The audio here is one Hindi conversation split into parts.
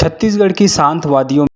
छत्तीसगढ़ की शांत वादियों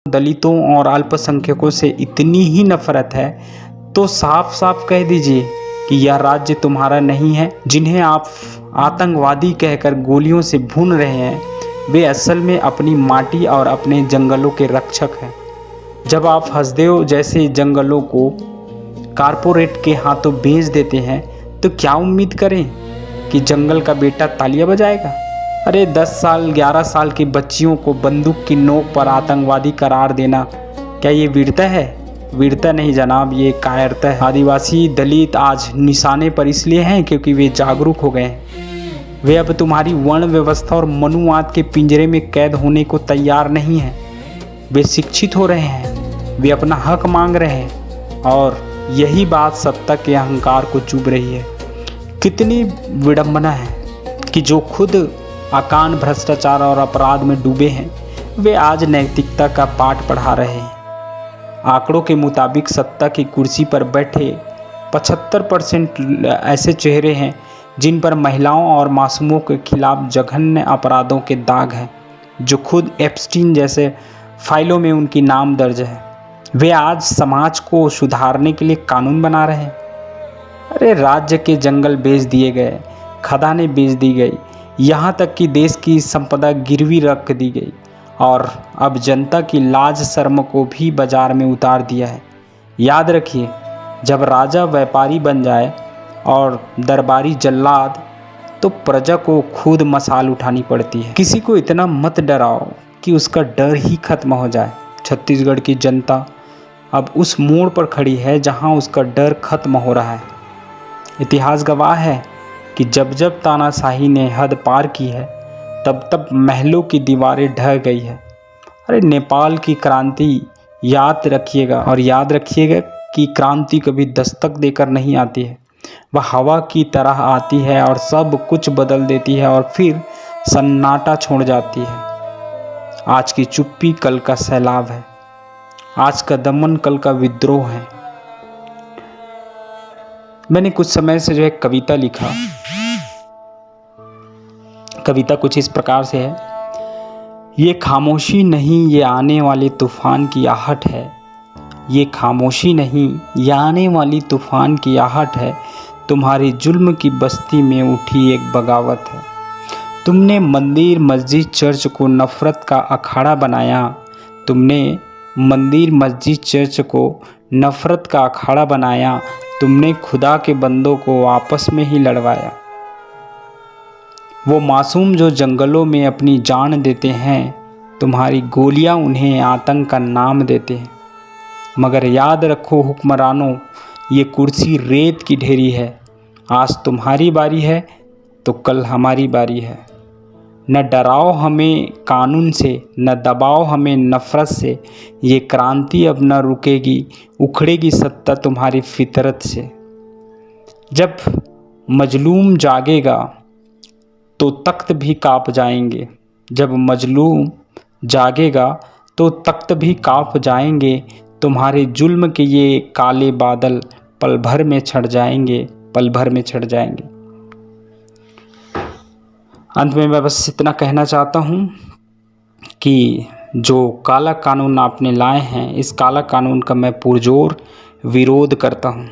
दलितों और अल्पसंख्यकों से इतनी ही नफरत है तो साफ साफ कह दीजिए कि यह राज्य तुम्हारा नहीं है। जिन्हें आप आतंकवादी कहकर गोलियों से भून रहे हैं वे असल में अपनी माटी और अपने जंगलों के रक्षक हैं। जब आप हसदेव जैसे जंगलों को कारपोरेट के हाथों बेच देते हैं तो क्या उम्मीद करें कि जंगल का बेटा तालियां बजाएगा। अरे 10 साल 11 साल की बच्चियों को बंदूक की नोक पर आतंकवादी करार देना क्या ये वीरता है? वीरता नहीं जनाब, ये कायरता है। आदिवासी दलित आज निशाने पर इसलिए हैं क्योंकि वे जागरूक हो गए हैं। वे अब तुम्हारी वर्ण व्यवस्था और मनुवाद के पिंजरे में कैद होने को तैयार नहीं हैं। वे शिक्षित हो रहे हैं, वे अपना हक मांग रहे हैं और यही बात सत्ता के अहंकार को चुभ रही है। कितनी विडंबना है कि जो खुद अकान भ्रष्टाचार और अपराध में डूबे हैं वे आज नैतिकता का पाठ पढ़ा रहे हैं। आंकड़ों के मुताबिक सत्ता की कुर्सी पर बैठे 75% ऐसे चेहरे हैं जिन पर महिलाओं और मासूमों के खिलाफ जघन्य अपराधों के दाग हैं, जो खुद एप्स्टीन जैसे फाइलों में उनकी नाम दर्ज है। वे आज समाज को सुधारने के लिए कानून बना रहे हैं। अरे राज्य के जंगल बेच दिए गए, खदानें बेच दी गई, यहाँ तक कि देश की संपदा गिरवी रख दी गई और अब जनता की लाज शर्म को भी बाजार में उतार दिया है। याद रखिए, जब राजा व्यापारी बन जाए और दरबारी जल्लाद तो प्रजा को खुद मसाल उठानी पड़ती है। किसी को इतना मत डराओ कि उसका डर ही खत्म हो जाए। छत्तीसगढ़ की जनता अब उस मोड़ पर खड़ी है जहां उसका डर खत्म हो रहा है। इतिहास गवाह है कि जब जब तानाशाही ने हद पार की है तब तब महलों की दीवारें ढह गई है। अरे नेपाल की क्रांति याद रखिएगा और याद रखिएगा कि क्रांति कभी दस्तक देकर नहीं आती है, वह हवा की तरह आती है और सब कुछ बदल देती है और फिर सन्नाटा छोड़ जाती है। आज की चुप्पी कल का सैलाब है, आज का दमन कल का विद्रोह है। मैंने कुछ समय से एक कविता लिखा। कविता कुछ इस प्रकार से है। ये खामोशी नहीं, ये आने वाले तूफान की आहट है। ये खामोशी नहीं, ये आने वाली तूफान की आहट है। तुम्हारी जुल्म की बस्ती में उठी एक बगावत है। तुमने मंदिर मस्जिद चर्च को नफ़रत का अखाड़ा बनाया। तुमने मंदिर मस्जिद चर्च को नफ़रत का अखाड़ा बनाया। तुमने खुदा के बंदों को आपस में ही लड़वाया। वो मासूम जो जंगलों में अपनी जान देते हैं, तुम्हारी गोलियां उन्हें आतंक का नाम देते हैं। मगर याद रखो हुक्मरानों, ये कुर्सी रेत की ढेरी है। आज तुम्हारी बारी है तो कल हमारी बारी है। न डराओ हमें कानून से, न दबाओ हमें नफ़रत से। ये क्रांति अब न रुकेगी, उखड़ेगी सत्ता तुम्हारी फितरत से। जब मजलूम जागेगा तो तख्त भी काँप जाएंगे। जब मजलूम जागेगा तो तख्त भी काँप जाएंगे। तुम्हारे जुल्म के ये काले बादल पल भर में छट जाएंगे, पल भर में छट जाएंगे। अंत में मैं बस इतना कहना चाहता हूँ कि जो काला कानून आपने लाए हैं, इस काला कानून का मैं पुरजोर विरोध करता हूँ।